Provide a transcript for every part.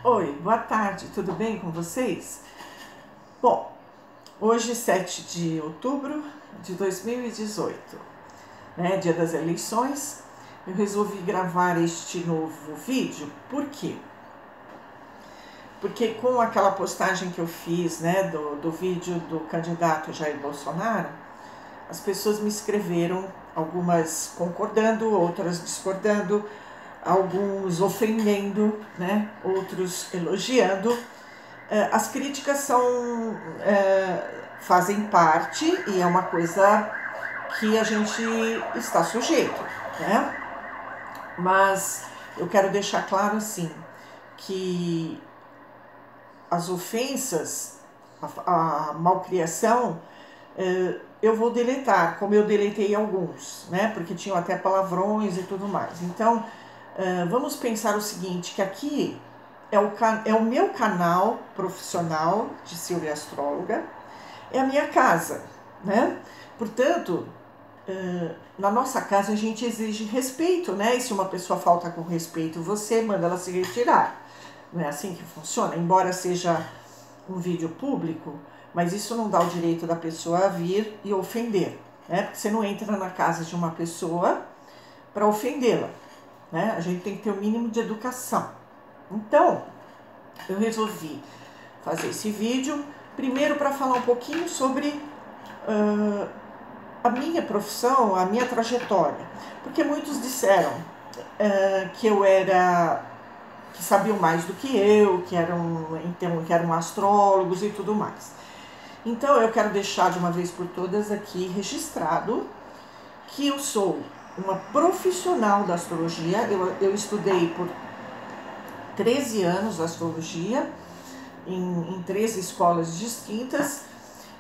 Oi, boa tarde, tudo bem com vocês? Bom, hoje 7 de outubro de 2018, né, dia das eleições, eu resolvi gravar este novo vídeo, por quê? Porque com aquela postagem que eu fiz, né, do vídeo do candidato Jair Bolsonaro, as pessoas me escreveram, algumas concordando, outras discordando, alguns ofendendo, né, outros elogiando. As críticas fazem parte e é uma coisa que a gente está sujeito, né? Mas eu quero deixar claro assim que as ofensas, a malcriação, eu vou deletar, como eu deletei alguns, né? Porque tinham até palavrões e tudo mais. Então, vamos pensar o seguinte, que aqui é o meu canal profissional de Silvia Astróloga, é a minha casa, né? Portanto, na nossa casa a gente exige respeito, né? E se uma pessoa falta com respeito, você manda ela se retirar. Não é assim que funciona? Embora seja um vídeo público, mas isso não dá o direito da pessoa a vir e ofender, né? Porque você não entra na casa de uma pessoa para ofendê-la, né? A gente tem que ter o mínimo de educação. Então, eu resolvi fazer esse vídeo, primeiro para falar um pouquinho sobre a minha profissão, a minha trajetória. Porque muitos disseram que eu era, que sabiam mais do que eu, que eram astrólogos e tudo mais. Então eu quero deixar de uma vez por todas aqui registrado que eu sou uma profissional da astrologia. Eu estudei por 13 anos astrologia em 13 escolas distintas,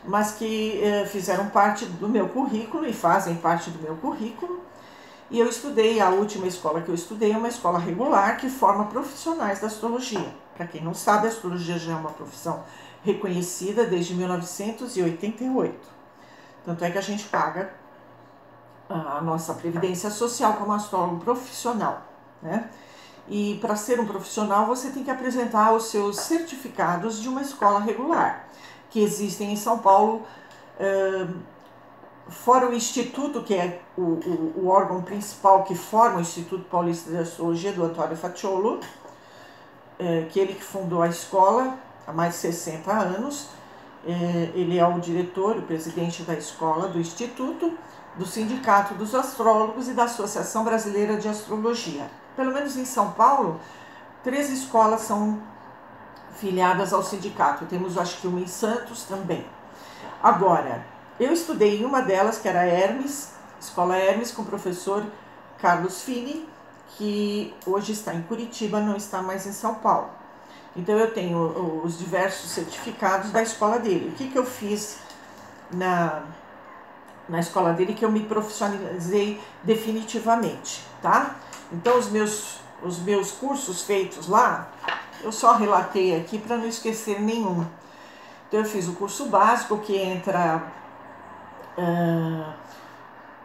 mas que fizeram parte do meu currículo e fazem parte do meu currículo. E eu estudei, a última escola que eu estudei é uma escola regular que forma profissionais da astrologia. Para quem não sabe, a astrologia já é uma profissão reconhecida desde 1988. Tanto é que a gente paga a nossa previdência social como astrólogo profissional, né? E para ser um profissional você tem que apresentar os seus certificados de uma escola regular, que existem em São Paulo, fora o Instituto, que é o órgão principal que forma o Instituto Paulista de Astrologia, do Antônio Facciolo, que ele que fundou a escola há mais de 60 anos. Ele é o diretor, o presidente da escola, do Instituto, do Sindicato dos Astrólogos e da Associação Brasileira de Astrologia. Pelo menos em São Paulo, 3 escolas são filiadas ao sindicato. Temos, acho que uma em Santos também. Agora, eu estudei em uma delas, que era a Hermes, Escola Hermes, com o professor Carlos Fini, que hoje está em Curitiba, não está mais em São Paulo. Então eu tenho os diversos certificados da escola dele. O que eu fiz na escola dele, que eu me profissionalizei definitivamente, tá? Então os meus cursos feitos lá, eu só relatei aqui para não esquecer nenhum. Então eu fiz o curso básico, que entra...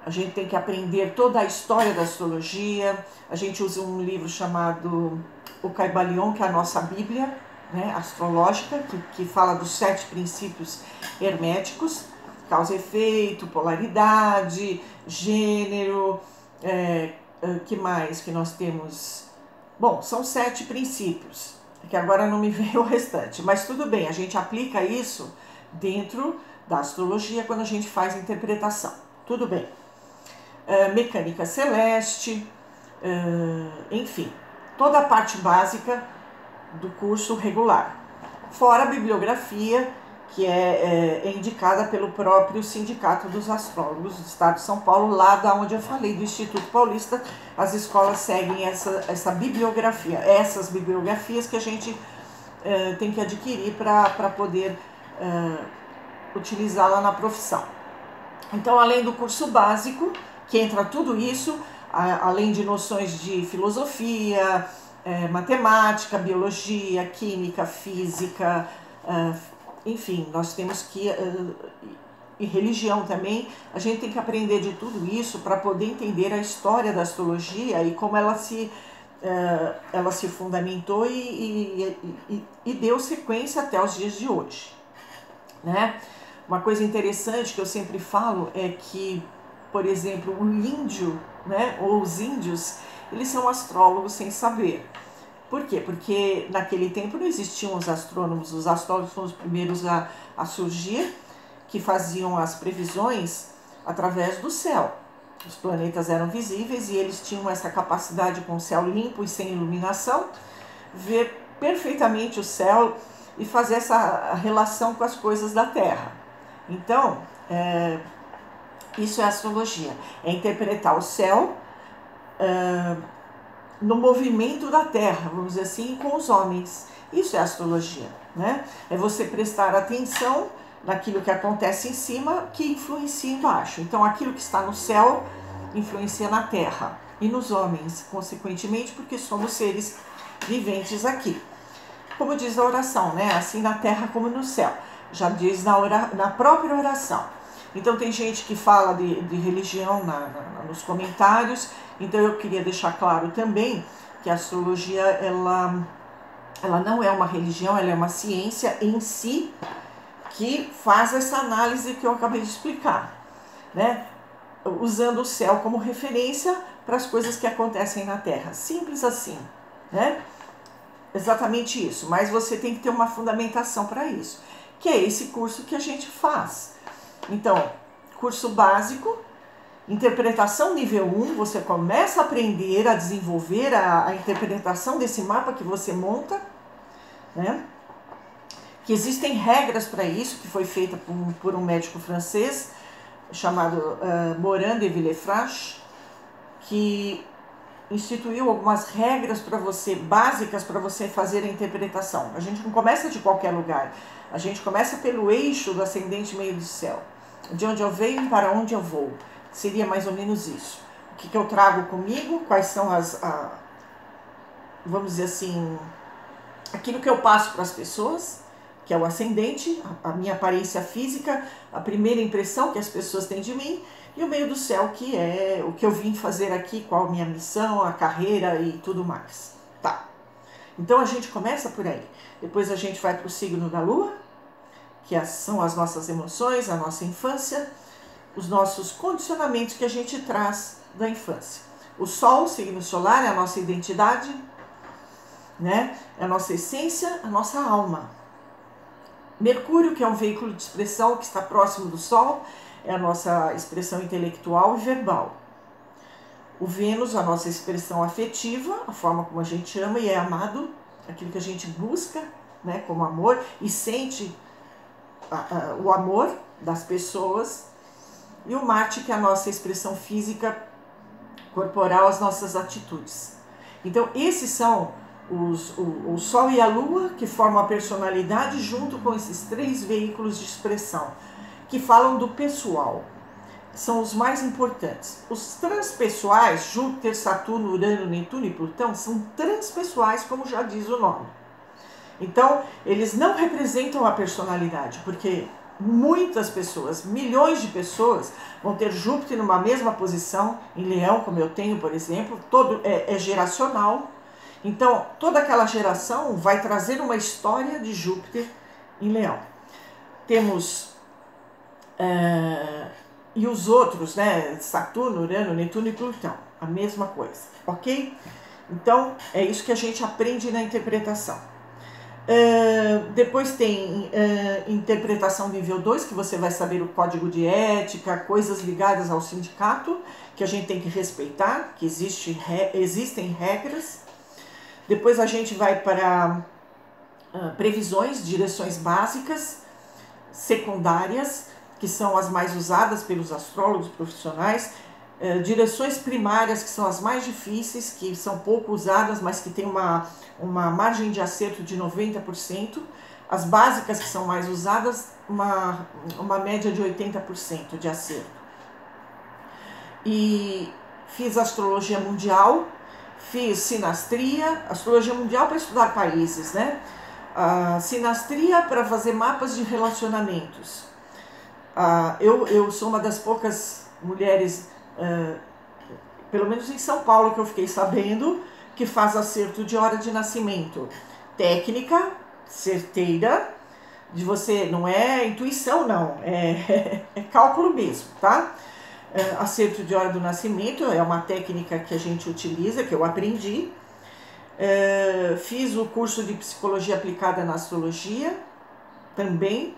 a gente tem que aprender toda a história da astrologia. A gente usa um livro chamado O Caibalion, que é a nossa Bíblia, né, astrológica, que fala dos 7 princípios herméticos: causa e efeito, polaridade, gênero, que mais que nós temos? Bom, são 7 princípios, que agora não me veio o restante, mas tudo bem, a gente aplica isso dentro da astrologia quando a gente faz a interpretação, tudo bem. Mecânica celeste, enfim, toda a parte básica do curso regular, fora a bibliografia, que é indicada pelo próprio Sindicato dos Astrólogos do Estado de São Paulo, lá da onde eu falei, do Instituto Paulista. As escolas seguem essa bibliografia, essas bibliografias que a gente tem que adquirir para poder utilizá-la na profissão. Então, além do curso básico, que entra tudo isso, além de noções de filosofia, matemática, biologia, química, física, enfim, nós temos que... e religião também, a gente tem que aprender de tudo isso para poder entender a história da astrologia e como ela se ela se fundamentou e deu sequência até os dias de hoje, né? Uma coisa interessante que eu sempre falo é que, por exemplo, o índio, né, ou os índios, eles são astrólogos sem saber. Por quê? Porque naquele tempo não existiam os astrônomos foram os primeiros a surgir, que faziam as previsões através do céu. Os planetas eram visíveis e eles tinham essa capacidade, com o céu limpo e sem iluminação, ver perfeitamente o céu e fazer essa relação com as coisas da Terra. Então, isso é astrologia, é interpretar o céu no movimento da Terra, vamos dizer assim, com os homens. Isso é astrologia, né? É você prestar atenção naquilo que acontece em cima, que influencia embaixo. Então, aquilo que está no céu influencia na Terra e nos homens, consequentemente, porque somos seres viventes aqui. Como diz a oração, né? Assim na Terra como no céu. Já diz na própria oração. Então, tem gente que fala de religião nos comentários. Então, eu queria deixar claro também que a astrologia, ela não é uma religião, ela é uma ciência em si, que faz essa análise que eu acabei de explicar, né? Usando o céu como referência para as coisas que acontecem na Terra. Simples assim, né? Exatamente isso. Mas você tem que ter uma fundamentação para isso, que é esse curso que a gente faz. Então, curso básico, interpretação nível 1, você começa a aprender a desenvolver a interpretação desse mapa que você monta, né? Que existem regras para isso, que foi feita por um médico francês chamado Morin de Villefranche, que instituiu algumas regras para você, básicas para você fazer a interpretação. A gente não começa de qualquer lugar, a gente começa pelo eixo do ascendente meio do céu. De onde eu venho e para onde eu vou. Seria mais ou menos isso. O que eu trago comigo, quais são vamos dizer assim, aquilo que eu passo para as pessoas, que é o ascendente, a minha aparência física, a primeira impressão que as pessoas têm de mim, e o meio do céu, que é o que eu vim fazer aqui, qual a minha missão, a carreira e tudo mais. Tá. Então a gente começa por aí. Depois a gente vai para o signo da Lua, que são as nossas emoções, a nossa infância, os nossos condicionamentos que a gente traz da infância. O Sol, o signo solar, é a nossa identidade, né? É a nossa essência, a nossa alma. Mercúrio, que é um veículo de expressão que está próximo do Sol, é a nossa expressão intelectual e verbal. O Vênus, a nossa expressão afetiva, a forma como a gente ama e é amado, aquilo que a gente busca, né, como amor, e sente o amor das pessoas. E o Marte, que é a nossa expressão física, corporal, as nossas atitudes. Então, esses são o Sol e a Lua, que formam a personalidade, junto com esses 3 veículos de expressão, que falam do pessoal. São os mais importantes. Os transpessoais, Júpiter, Saturno, Urano, Netuno e Plutão, são transpessoais, como já diz o nome. Então, eles não representam a personalidade, porque muitas pessoas, milhões de pessoas, vão ter Júpiter numa mesma posição, em Leão, como eu tenho, por exemplo, é geracional. Então, toda aquela geração vai trazer uma história de Júpiter em Leão. Temos, e os outros, né, Saturno, Urano, Netuno e Plutão, a mesma coisa, ok? Então, é isso que a gente aprende na interpretação. Depois tem interpretação nível 2, que você vai saber o código de ética, coisas ligadas ao sindicato, que a gente tem que respeitar, que existem regras. Depois a gente vai para previsões, direções básicas, secundárias, que são as mais usadas pelos astrólogos profissionais, direções primárias, que são as mais difíceis, que são pouco usadas, mas que tem uma margem de acerto de 90%, as básicas, que são mais usadas, uma média de 80% de acerto. E fiz astrologia mundial, fiz sinastria, astrologia mundial para estudar países, né? Sinastria para fazer mapas de relacionamentos. Eu sou uma das poucas mulheres, pelo menos em São Paulo, que eu fiquei sabendo, que faz acerto de hora de nascimento. Técnica, certeira, de você, não é intuição não, é cálculo mesmo, tá? Acerto de hora do nascimento é uma técnica que a gente utiliza, que eu aprendi. Fiz o curso de psicologia aplicada na astrologia também.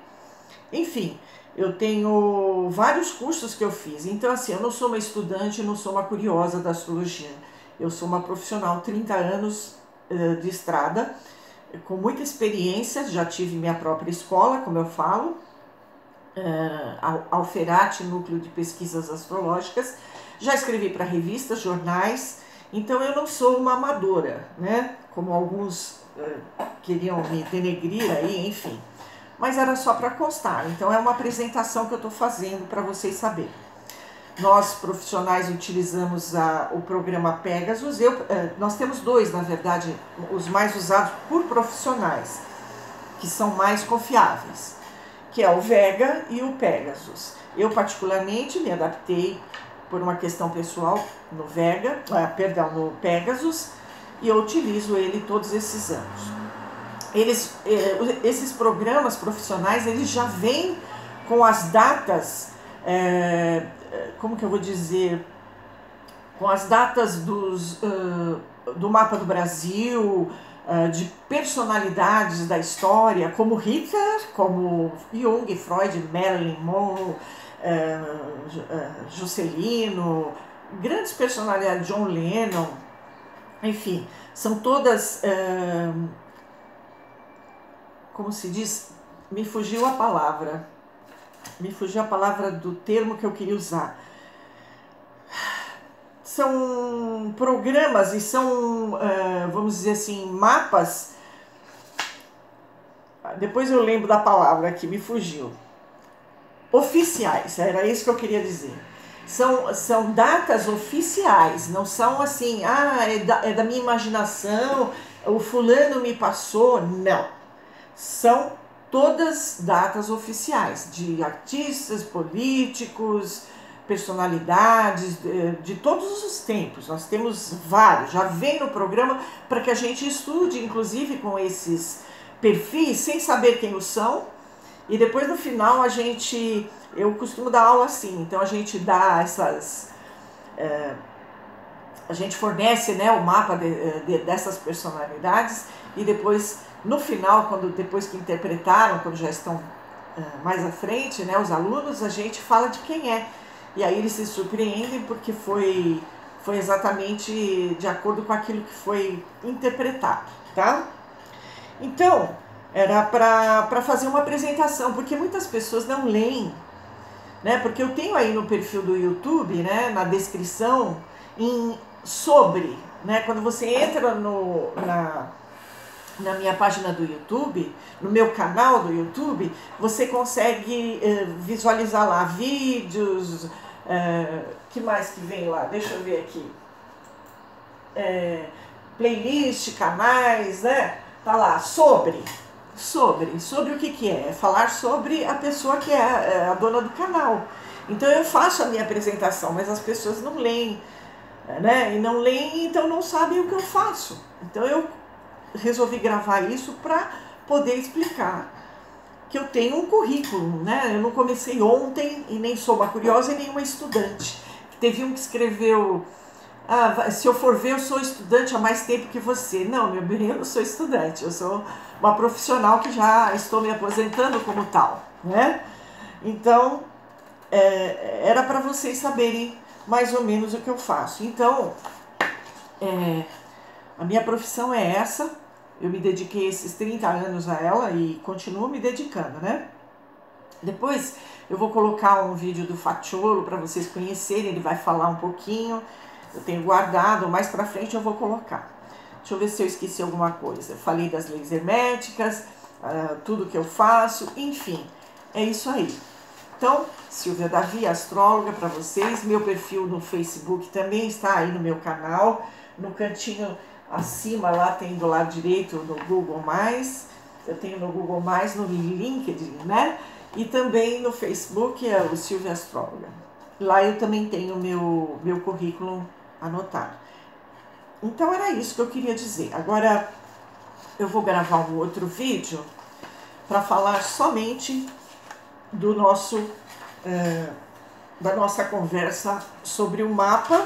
Enfim, eu tenho vários cursos que eu fiz. Então, assim, eu não sou uma estudante, não sou uma curiosa da astrologia. Eu sou uma profissional, 30 anos de estrada, com muita experiência, já tive minha própria escola, como eu falo, Alferati, Núcleo de Pesquisas Astrológicas, já escrevi para revistas, jornais, então eu não sou uma amadora, né? Como alguns queriam me denegrir aí, enfim. Mas era só para constar, então é uma apresentação que eu estou fazendo para vocês saberem. Nós, profissionais, utilizamos o programa Pegasus. Nós temos dois, na verdade, os mais usados por profissionais, que são mais confiáveis, que é o Vega e o Pegasus. Eu, particularmente, me adaptei por uma questão pessoal no no Pegasus, e eu utilizo ele todos esses anos. Esses programas profissionais, eles já vêm com as datas, como que eu vou dizer, com as datas do mapa do Brasil, de personalidades da história, como Hitler, como Jung, Freud, Marilyn Monroe, Juscelino, grandes personalidades, John Lennon, enfim, são todas, como se diz, me fugiu a palavra do termo que eu queria usar. São programas e são, vamos dizer assim, mapas. Depois eu lembro da palavra que me fugiu. Oficiais, era isso que eu queria dizer. São datas oficiais, não são assim, é da minha imaginação, o fulano me passou. Não. São todas datas oficiais, de artistas, políticos, personalidades, de todos os tempos. Nós temos vários, já vem no programa para que a gente estude, inclusive com esses perfis, sem saber quem são, e depois no final eu costumo dar aula assim, então a gente dá a gente fornece, né, o mapa dessas personalidades, e depois no final, depois que interpretaram, quando já estão mais à frente, né, os alunos, a gente fala de quem é. E aí eles se surpreendem porque foi exatamente de acordo com aquilo que foi interpretado, tá? Então, era para fazer uma apresentação, porque muitas pessoas não leem, né? Porque eu tenho aí no perfil do YouTube, né, na descrição, sobre, né, quando você entra na minha página do YouTube, no meu canal do YouTube, você consegue visualizar lá vídeos, que mais que vem lá? Deixa eu ver aqui. Playlist, canais, né? Tá lá, sobre o que é? É falar sobre a pessoa que é a dona do canal. Então eu faço a minha apresentação, mas as pessoas não leem, né? E não leem, então não sabem o que eu faço. Então eu resolvi gravar isso para poder explicar que eu tenho um currículo, né? Eu não comecei ontem e nem sou uma curiosa e nem uma estudante. Teve um que escreveu, se eu for ver, eu sou estudante há mais tempo que você. Não, meu bem, eu não sou estudante, eu sou uma profissional que já estou me aposentando como tal, né? Então, era para vocês saberem mais ou menos o que eu faço. Então, a minha profissão é essa, eu me dediquei esses 30 anos a ela e continuo me dedicando, né? Depois eu vou colocar um vídeo do Facciolo para vocês conhecerem, ele vai falar um pouquinho, eu tenho guardado, mais pra frente eu vou colocar. Deixa eu ver se eu esqueci alguma coisa. Eu falei das leis herméticas, tudo que eu faço, enfim, é isso aí. Então, Silvia Davi, astróloga para vocês, meu perfil no Facebook também está aí no meu canal, no cantinho acima lá tem do lado direito no Google+, eu tenho no Google+, no LinkedIn, né? E também no Facebook é o Silvia Astróloga. Lá eu também tenho meu currículo anotado. Então era isso que eu queria dizer. Agora eu vou gravar um outro vídeo para falar somente do nosso da nossa conversa sobre o mapa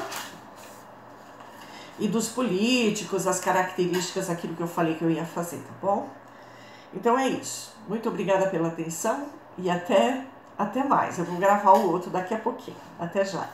e dos políticos, as características, aquilo que eu falei que eu ia fazer, tá bom? Então é isso. Muito obrigada pela atenção e até mais. Eu vou gravar o outro daqui a pouquinho. Até já.